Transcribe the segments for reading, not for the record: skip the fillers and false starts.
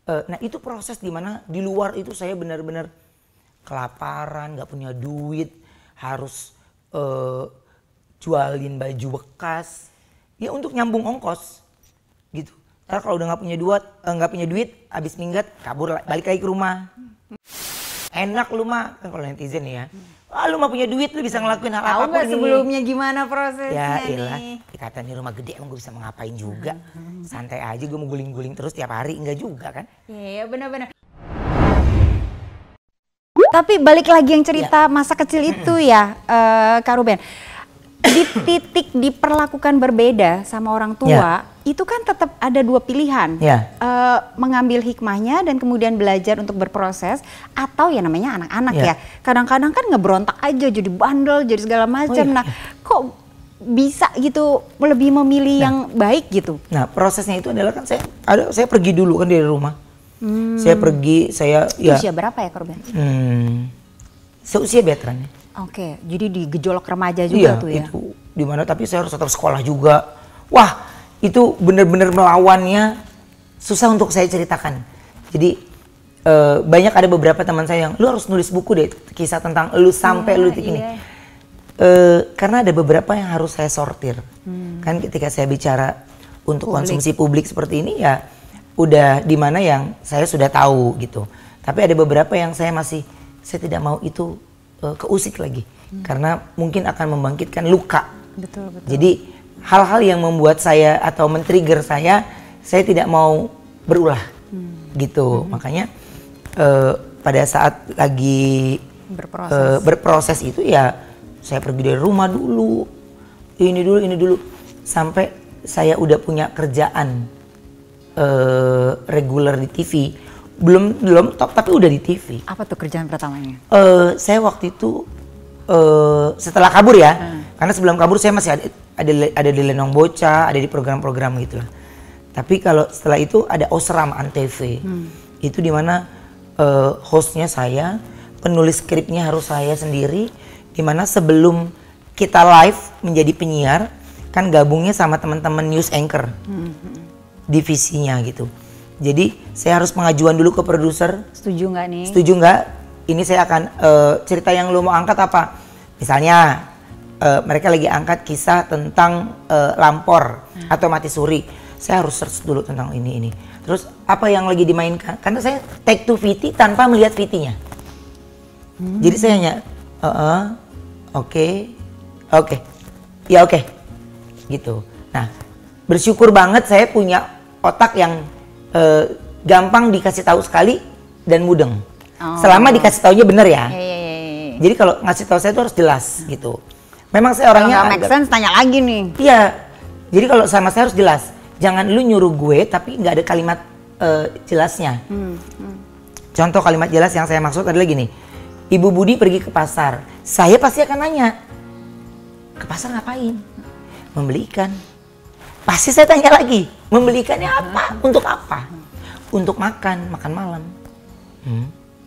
Nah itu proses dimana di luar itu saya benar-benar kelaparan, nggak punya duit, harus jualin baju bekas, ya untuk nyambung ongkos, gitu. Ntar kalau udah nggak punya duit, habis minggat kabur balik lagi ke rumah. Enak lu mah, kan kalau netizen ya. Lu mah punya duit, lu bisa ngelakuin hal apapun. Tahu nggak sebelumnya gimana prosesnya ya, nih? Kata nih rumah gede emang gue bisa ngapain juga. Santai aja gue mau guling-guling terus tiap hari, enggak juga kan. Iya benar-benar. Tapi balik lagi yang cerita masa kecil itu ya, Kak Ruben. Di titik diperlakukan berbeda sama orang tua, itu kan tetap ada dua pilihan. Mengambil hikmahnya dan kemudian belajar untuk berproses, atau ya namanya anak-anak ya. Kadang-kadang kan ngeberontak aja, jadi bandel, jadi segala macam. Nah, kok bisa gitu lebih memilih yang baik gitu? Nah, prosesnya itu adalah kan saya pergi dulu kan dari rumah. Saya pergi, usia berapa ya, Kak Ruben? Seusia veteran. Oke, jadi di gejolak remaja juga tuh ya? Iya, itu dimana, tapi saya harus tetap sekolah juga. Wah, itu benar-benar melawannya susah untuk saya ceritakan. Jadi banyak ada beberapa teman saya yang, lu harus nulis buku deh, kisah tentang lu sampai lu titik ini. Karena ada beberapa yang harus saya sortir. Kan ketika saya bicara untuk konsumsi publik seperti ini ya, udah dimana yang saya sudah tahu gitu. Tapi ada beberapa yang saya tidak mau itu keusik lagi, karena mungkin akan membangkitkan luka. Betul. Jadi hal-hal yang membuat saya atau men-trigger saya tidak mau berulah gitu. Makanya pada saat lagi berproses itu ya saya pergi dari rumah dulu, ini dulu sampai saya udah punya kerjaan reguler di TV. Belum top tapi udah di TV. Apa tuh kerjaan pertamanya? Saya waktu itu setelah kabur ya, karena sebelum kabur saya masih ada di Lenong Bocah, ada di program-program gitu lah. Tapi kalau setelah itu ada Osram Antv, itu dimana hostnya saya, penulis skripnya harus saya sendiri, dimana sebelum kita live menjadi penyiar, kan gabungnya sama teman-teman news anchor, divisinya gitu. Jadi saya harus pengajuan dulu ke produser. Setuju nggak nih? Setuju nggak? Ini saya akan cerita yang lu mau angkat apa? Misalnya mereka lagi angkat kisah tentang Lampor atau Mati Suri. Saya harus search dulu tentang ini. Terus apa yang lagi dimainkan? Karena saya take to VT tanpa melihat VT-nya. Jadi saya hanya oke. Ya oke. Gitu. Nah, bersyukur banget saya punya otak yang gampang dikasih tahu sekali dan mudeng. Selama dikasih taunya bener ya. Jadi kalau ngasih tahu saya itu harus jelas gitu. Memang saya orangnya nggak make sense, tanya lagi nih. Iya. Jadi kalau sama saya harus jelas. Jangan lu nyuruh gue tapi nggak ada kalimat jelasnya. Contoh kalimat jelas yang saya maksud adalah gini. Ibu Budi pergi ke pasar. Saya pasti akan nanya. Ke pasar ngapain? Membeli ikan. Pasti saya tanya lagi, membelikannya apa? Untuk apa? Untuk makan malam.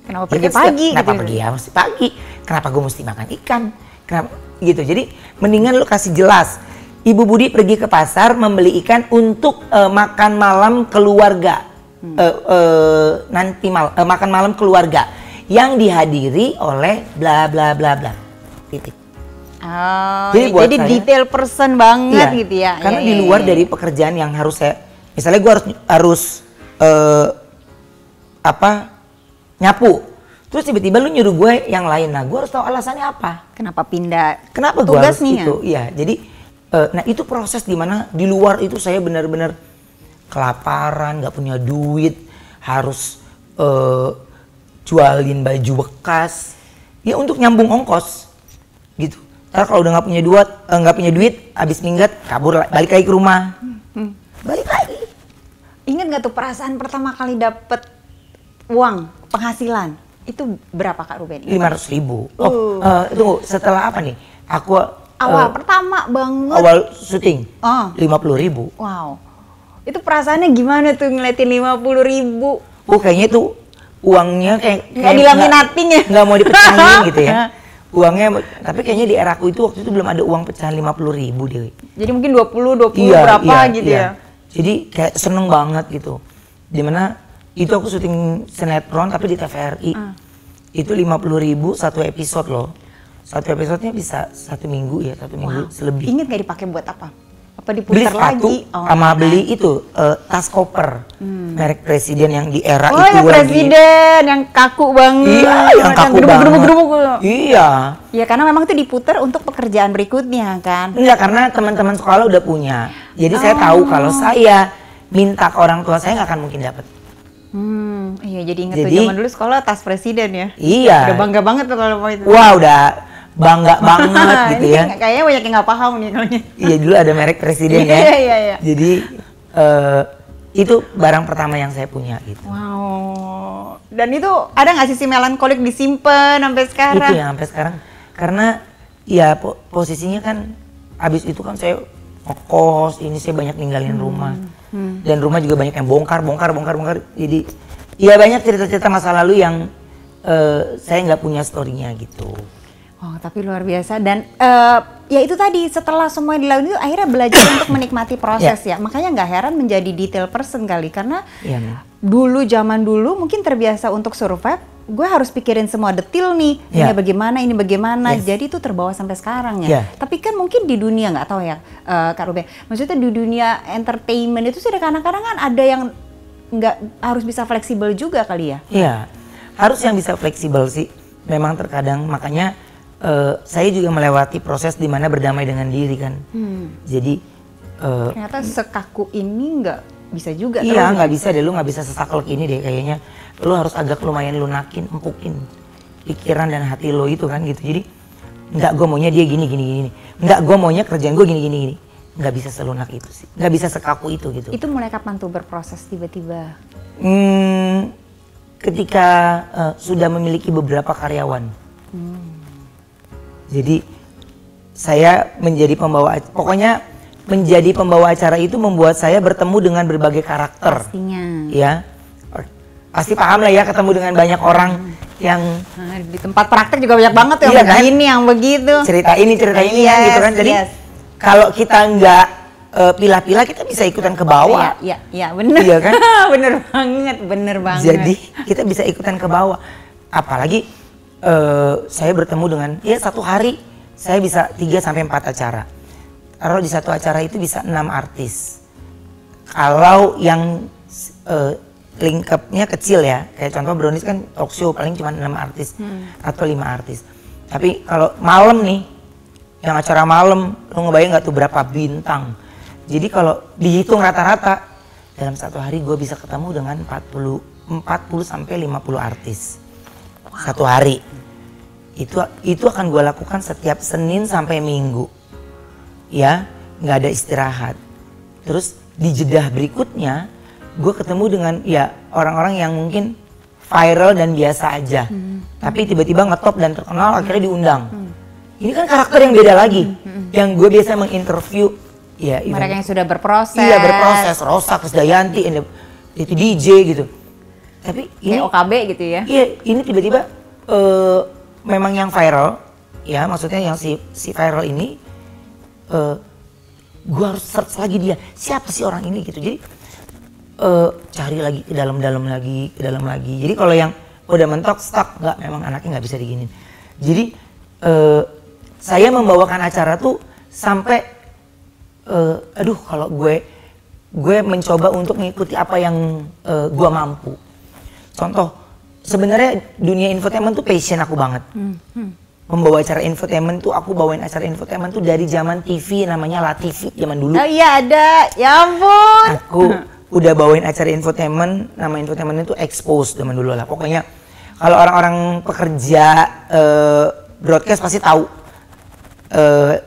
Kenapa pergi pagi? Kenapa pergi ya mesti pagi? Kenapa gue mesti makan ikan? Kenapa gitu? Jadi mendingan lu kasih jelas. Ibu Budi pergi ke pasar membeli ikan untuk makan malam keluarga. Makan malam keluarga yang dihadiri oleh bla bla bla bla. Titik. Jadi detail person banget gitu ya. Karena di luar dari pekerjaan yang harus saya, misalnya gue harus nyapu, terus tiba-tiba lu nyuruh gue yang lain. Nah, gue harus tahu alasannya apa. Kenapa pindah? Kenapa gue harus itu? Iya, jadi nah itu proses dimana di luar itu saya benar-benar kelaparan, nggak punya duit, harus jualin baju bekas, ya untuk nyambung ongkos, gitu. Ntar kalau udah nggak punya duit, habis minggat kabur balik lagi ke rumah. Balik lagi. Ingat nggak tuh perasaan pertama kali dapet uang penghasilan itu berapa, Kak Ruben? 500.000. Tunggu, setelah apa nih? Aku awal pertama banget. Awal syuting. 50.000. Wow. Itu perasaannya gimana tuh ngeliatin 50.000? Kayaknya tuh uangnya kayak dilaminating ya. Nggak mau dipecahin gitu ya. Uangnya, tapi kayaknya di eraku itu waktu itu belum ada uang pecahan 50.000 Dewi. Jadi mungkin 20 berapa gitu ya. Jadi kayak seneng banget gitu. Dimana Itu aku syuting sinetron tapi di TVRI. Itu 50.000 satu episode loh. Satu episodenya bisa 1 minggu ya, 1 minggu selebih. Ingat gak dipakai buat apa? Apa Beli diputar sepatu lagi? sama beli itu tas koper merek Presiden yang di era Oh itu ya Presiden yang kaku banget. Iya, yang kaku banget. Iya. Ya karena memang itu diputar untuk pekerjaan berikutnya kan. Enggak, karena teman-teman sekolah udah punya. Jadi saya tahu kalau saya minta ke orang tua saya nggak akan mungkin dapat. Iya jadi ingat tuh zaman dulu sekolah tas Presiden ya. Iya. Udah bangga banget tuh kalau mau itu. Wah udah bangga banget gitu ya. Kayaknya banyak yang nggak paham nih kalau Iya dulu ada merek Presiden ya. Iya. Jadi itu barang pertama yang saya punya gitu. Wow. Dan itu ada nggak sisi melankolik disimpan sampai sekarang? Itu yang sampai sekarang. Karena ya posisinya kan abis itu kan saya ngekos, ini saya banyak ninggalin rumah. Dan rumah juga banyak yang bongkar. Jadi ya banyak cerita-cerita masa lalu yang saya nggak punya story-nya gitu. Oh tapi luar biasa dan ya itu tadi setelah semua dilakukan itu akhirnya belajar untuk menikmati proses ya. Makanya nggak heran menjadi detail person kali karena dulu zaman dulu mungkin terbiasa untuk survive, gue harus pikirin semua detail nih, ini bagaimana, jadi itu terbawa sampai sekarang ya. Tapi kan mungkin di dunia nggak tahu ya Kak Ruben, maksudnya di dunia entertainment itu sih kadang-kadang kan ada yang nggak harus bisa fleksibel juga kali ya. Iya, harus yang bisa fleksibel sih. Memang terkadang makanya saya juga melewati proses di mana berdamai dengan diri kan. Jadi ternyata sekaku ini nggak bisa juga. Iya nggak bisa deh, lu nggak bisa sesaklek ini deh kayaknya. Lu harus agak lumayan lunakin, empukin pikiran dan hati lo itu kan gitu. Jadi nggak gue maunya dia gini. Nggak gue maunya kerjaan gue gini. Nggak bisa selunak itu sih. Nggak bisa sekaku itu gitu. Itu mulai kapan tuh berproses tiba-tiba? Ketika sudah memiliki beberapa karyawan. Jadi saya menjadi pembawa, pokoknya menjadi pembawa acara itu membuat saya bertemu dengan berbagai karakter. Pastinya. Ya, pasti paham lah ya ketemu dengan banyak orang yang di tempat praktek juga banyak banget yang begini, yang begitu. Cerita ini ya gitu kan. Jadi kalau kita nggak pilah-pilah kita bisa ikutan ke bawah. Iya bener. Iya kan? bener banget. Jadi kita bisa ikutan ke bawah. Apalagi saya bertemu dengan satu hari saya bisa 3-4 acara. Kalau di satu acara itu bisa 6 artis. Kalau yang lingkupnya kecil ya, kayak contoh Brownies kan talk show paling cuma 6 artis atau 5 artis. Tapi kalau malam nih, yang acara malam, lo ngebayang nggak tuh berapa bintang? Jadi kalau dihitung rata-rata dalam satu hari gue bisa ketemu dengan 40 sampai 50 artis. Satu hari. Itu akan gue lakukan setiap Senin sampai Minggu. Ya, nggak ada istirahat. Terus di jedah berikutnya gue ketemu dengan orang-orang yang mungkin viral dan biasa aja. Tapi tiba-tiba ngetop dan terkenal akhirnya diundang. Ini kan karakter yang beda lagi. Yang gue biasa menginterview mereka yang sudah berproses. Iya, berproses. Rosa, Krisdayanti, itu DJ gitu. Tapi ini kayak OKB gitu ya. Iya, ini tiba-tiba memang yang viral, ya maksudnya yang si viral ini, gue harus search lagi dia, siapa sih orang ini gitu. Jadi cari lagi ke dalam lagi. Jadi kalau yang udah mentok stuck, memang anaknya nggak bisa diginin. Jadi saya membawakan acara tuh sampai, kalau gue mencoba untuk mengikuti apa yang gue mampu. Contoh, sebenarnya dunia infotainment tuh passion aku banget. Membawa acara infotainment tuh, aku bawain acara infotainment tuh dari zaman TV namanya La TV zaman dulu. Oh iya ada, ya ampun. Aku udah bawain acara infotainment, nama infotainment itu Expose zaman dulu lah. Pokoknya kalau orang-orang pekerja broadcast pasti tahu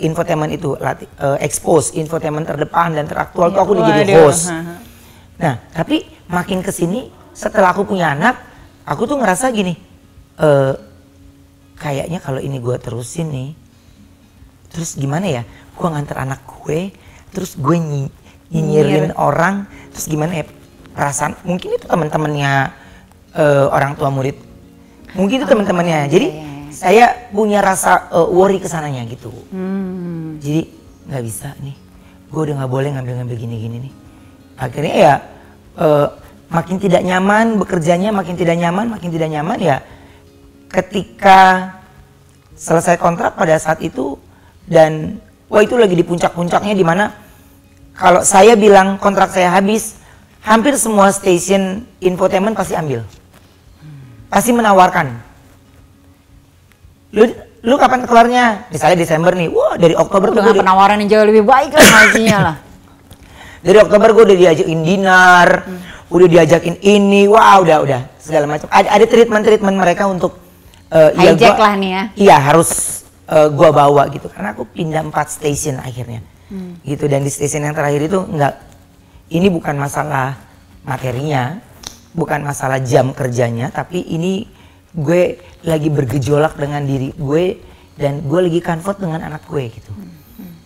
infotainment itu, Expose, infotainment terdepan dan teraktual tuh aku udah jadi host. Nah, tapi makin kesini setelah aku punya anak, aku tuh ngerasa gini, kayaknya kalau ini gue terusin nih, terus gimana ya, gue nganter anak gue, terus gue nyinyirin orang, terus gimana ya perasaan, mungkin itu teman-temannya orang tua murid, mungkin itu teman-temannya, jadi saya punya rasa worry kesananya gitu. Jadi nggak bisa nih, gue udah nggak boleh ngambil-ngambil gini-gini nih. Akhirnya ya makin tidak nyaman bekerjanya, makin tidak nyaman ya. Ketika selesai kontrak pada saat itu dan wah itu lagi di puncak-puncaknya, di mana kalau saya bilang kontrak saya habis, hampir semua stasiun infotainment pasti ambil, pasti menawarkan. Lu kapan keluarnya? Misalnya Desember nih, wah dari Oktober tuh penawaran yang jauh lebih baik lah maksudnya lah. Dari Oktober gue udah diajakin dinner, udah diajakin ini, wah udah segala macam. Ada treatment mereka untuk hijack lah nih ya. Iya harus gua bawa gitu, karena aku pindah 4 stasiun akhirnya, gitu. Dan di stasiun yang terakhir itu ini bukan masalah materinya, bukan masalah jam kerjanya, tapi ini gue lagi bergejolak dengan diri gue dan gue lagi comfort dengan anak gue gitu.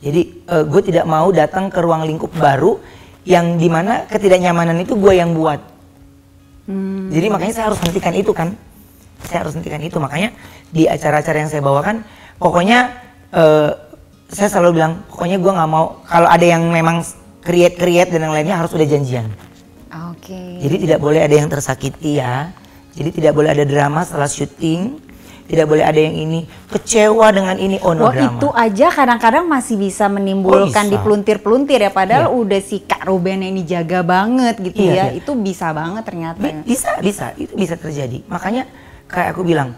Jadi gue tidak mau datang ke ruang lingkup baru yang dimana ketidaknyamanan itu gue yang buat. Jadi makanya saya harus hentikan itu kan. Makanya di acara-acara yang saya bawakan, pokoknya saya selalu bilang, pokoknya gue nggak mau kalau ada yang memang create dan yang lainnya harus udah janjian. Oke. Jadi tidak boleh ada yang tersakiti ya. Jadi tidak boleh ada drama setelah syuting. Tidak boleh ada yang ini kecewa dengan ini, no drama. Itu aja kadang-kadang masih bisa menimbulkan dipeluntir-peluntir ya, padahal udah si Kak Ruben ini jaga banget gitu ya. Itu bisa banget ternyata. Bisa, itu bisa terjadi. Makanya kayak aku bilang,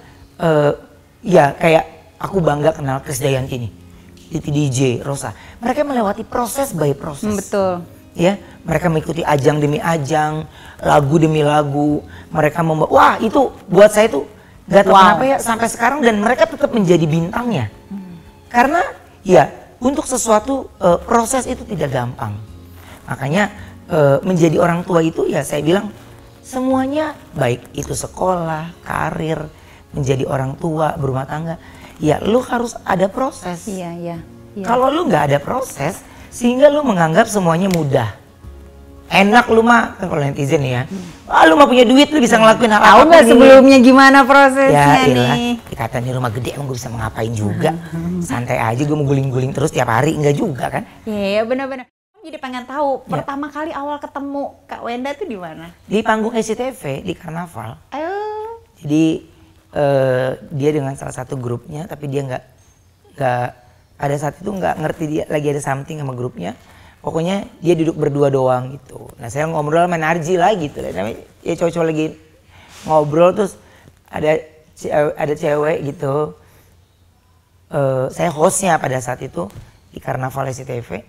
ya kayak aku bangga kenal Krisdayanti nih, DJ, Rosa. Mereka melewati proses by proses. Betul. Ya, mereka mengikuti ajang demi ajang, lagu demi lagu. Mereka membawa, wah itu buat saya tuh gak tahu kenapa ya sampai sekarang, dan mereka tetap menjadi bintangnya. Karena ya untuk sesuatu proses itu tidak gampang. Makanya menjadi orang tua itu ya saya bilang semuanya, baik itu sekolah, karir, menjadi orang tua, berumah tangga, ya lu harus ada proses. Iya. Kalau lu nggak ada proses, sehingga lu menganggap semuanya mudah. Enak lu mah, kan kalau netizen ya, lu mah punya duit, lu bisa ngelakuin hal apa. Tahu nggak sebelumnya gimana prosesnya ya, nih? Dikata nih rumah gede, emang gue bisa ngapain juga. Santai aja, gue mau guling-guling terus tiap hari, enggak juga kan? Iya benar-benar. Jadi pengen tahu pertama kali awal ketemu Kak Wenda tuh di mana? Di panggung SCTV di Karnaval. Jadi dia dengan salah satu grupnya, tapi dia nggak pada saat itu nggak ngerti dia lagi ada something sama grupnya. Pokoknya dia duduk berdua doang gitu. Nah saya ngobrol sama Narji lah gitu. Namanya ya cowok-cowok lagi ngobrol, terus ada cewek gitu. Saya hostnya pada saat itu di Karnaval SCTV.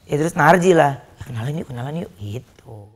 Ya terus Narji lah, kenalan yuk gitu.